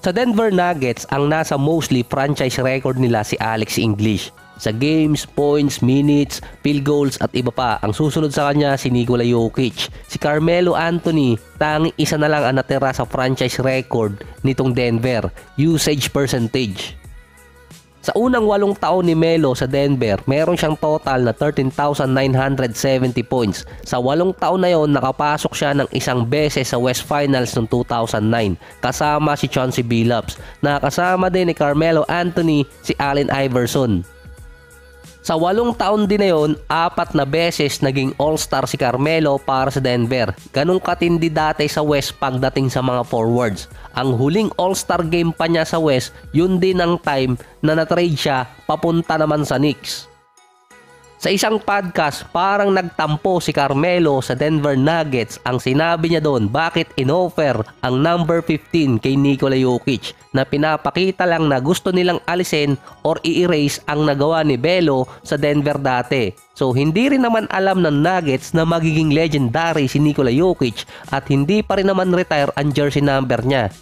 Sa Denver Nuggets, ang nasa mostly franchise record nila si Alex English. Sa games, points, minutes, field goals at iba pa, ang susunod sa kanya si Nikola Jokic. Si Carmelo Anthony, tanging isa na lang ang natira sa franchise record nitong Denver, usage percentage. Sa unang 8 taon ni Melo sa Denver, meron siyang total na 13,970 points. Sa 8 taon na yon, nakapasok siya ng isang beses sa West Finals noong 2009, kasama si Chauncey Billups. Nakasama din ni Carmelo Anthony si Allen Iverson. Sa 8 taon din na yon, 4 na beses naging All-Star si Carmelo para sa Denver. Ganong katindi dati sa West pagdating sa mga forwards. Ang huling All-Star game pa niya sa West, yun din ang time na na-trade siya papunta naman sa Knicks. Sa isang podcast, parang nagtampo si Carmelo sa Denver Nuggets. Ang sinabi niya doon, bakit inoffer ang number 15 kay Nikola Jokic, na pinapakita lang na gusto nilang alisin or i-erase ang nagawa ni Melo sa Denver dati. So hindi rin naman alam ng Nuggets na magiging legendary si Nikola Jokic at hindi pa rin naman retire ang jersey number niya.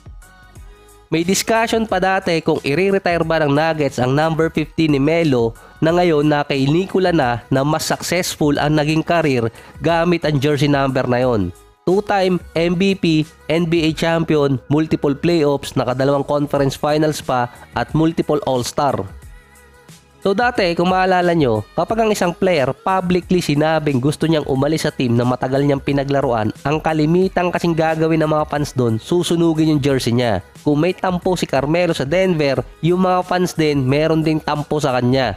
May discussion pa dati kung i-retire ba ng Nuggets ang number 15 ni Melo, na ngayon na kay Nikola na mas successful ang naging career gamit ang jersey number na yon. 2-time MVP, NBA champion, multiple playoffs, nakadalawang conference finals pa at multiple all-star. So dati, kung maalala nyo, kapag ang isang player publicly sinabing gusto niyang umalis sa team na matagal niyang pinaglaruan, ang kalimitang kasing gagawin ng mga fans doon, susunugin yung jersey niya. Kung may tampo si Carmelo sa Denver, yung mga fans din meron ding tampo sa kanya.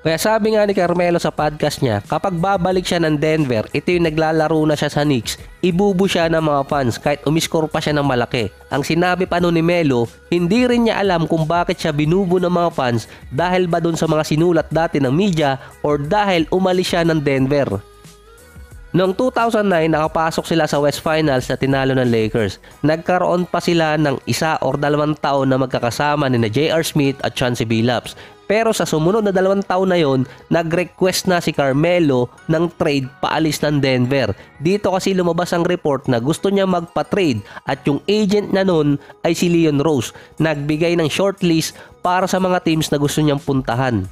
Kaya sabi nga ni Carmelo sa podcast niya, kapag babalik siya ng Denver, ito yung naglalaro na siya sa Knicks, ibubo siya ng mga fans kahit umiskor pa siya ng malaki. Ang sinabi pa nun ni Melo, hindi rin niya alam kung bakit siya binubo ng mga fans, dahil ba dun sa mga sinulat dati ng media or dahil umalis siya ng Denver. Noong 2009, nakapasok sila sa West Finals na tinalo ng Lakers. Nagkaroon pa sila ng 1 or 2 taon na magkakasama ni J.R. Smith at Chauncey Billups. Pero sa sumunod na 2 taon na yon, nag-request na si Carmelo ng trade paalis ng Denver. Dito kasi lumabas ang report na gusto niya magpa-trade at yung agent na nun ay si Leon Rose. Nagbigay ng shortlist para sa mga teams na gusto niyang puntahan.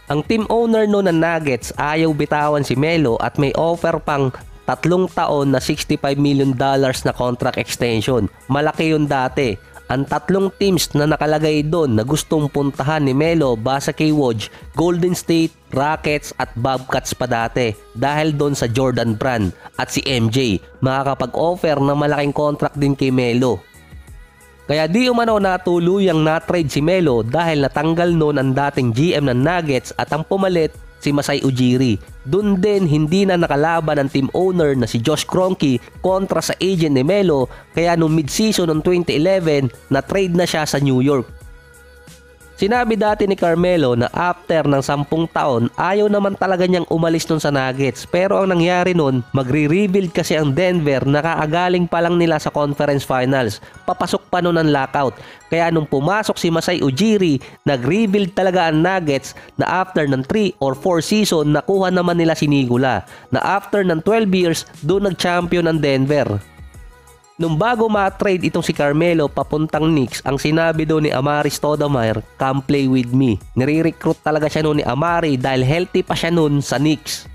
Ang team owner no ng Nuggets ayaw bitawan si Melo at may offer pang 3 taon na $65 million na contract extension. Malaki yun dati. Ang 3 teams na nakalagay doon na gustong puntahan ni Melo base kay Woj, Golden State, Rockets at Bobcats pa dati dahil doon sa Jordan brand, at si MJ makakapag-offer na malaking contract din kay Melo. Kaya di umano natuluyang na-trade si Melo dahil natanggal noon ang dating GM ng Nuggets at ang pumalit si Masai Ujiri. Doon din hindi na nakalaban ang team owner na si Josh Kroenke kontra sa agent ni Melo, kaya noong mid-season ng 2011 na-trade na siya sa New York. Sinabi dati ni Carmelo na after ng 10 taon ayaw naman talaga niyang umalis nun sa Nuggets, pero ang nangyari nun, magre-rebuild kasi ang Denver na kaagaling pa lang nila sa conference finals. Papasok pa nun ang lockout. Kaya nung pumasok si Masai Ujiri, nag-rebuild talaga ang Nuggets na after ng 3 or 4 season nakuha naman nila si Nikola, na after ng 12 years doon nag-champion ang Denver. Nung bago ma-trade itong si Carmelo papuntang Knicks, ang sinabi doon ni Amari Stoudemire, "Come play with me." Nire-recruit talaga siya noon ni Amari dahil healthy pa siya noon sa Knicks.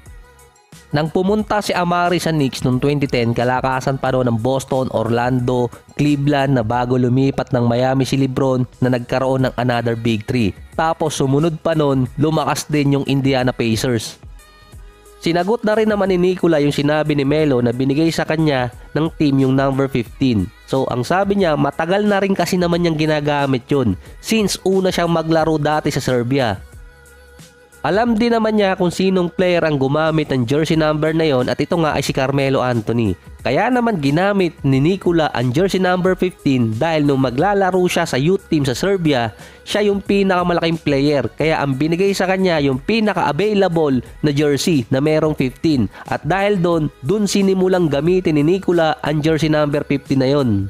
Nang pumunta si Amari sa Knicks noong 2010, kalakasan pa noon ng Boston, Orlando, Cleveland na bago lumipat ng Miami si LeBron na nagkaroon ng another Big 3. Tapos sumunod pa noon, lumakas din yung Indiana Pacers. Sinagot na rin naman ni Nikola yung sinabi ni Melo na binigay sa kanya ng team yung number 15. So ang sabi niya, matagal na rin kasi naman niyang ginagamit yun since una siyang maglaro dati sa Serbia. Alam din naman niya kung sinong player ang gumamit ng jersey number na yon, at ito nga ay si Carmelo Anthony. Kaya naman ginamit ni Nikola ang jersey number 15 dahil nung maglalaro siya sa youth team sa Serbia, siya yung pinakamalaking player. Kaya ang binigay sa kanya yung pinaka-available na jersey na merong 15. At dahil doon sinimulang gamitin ni Nikola ang jersey number 15 na yon.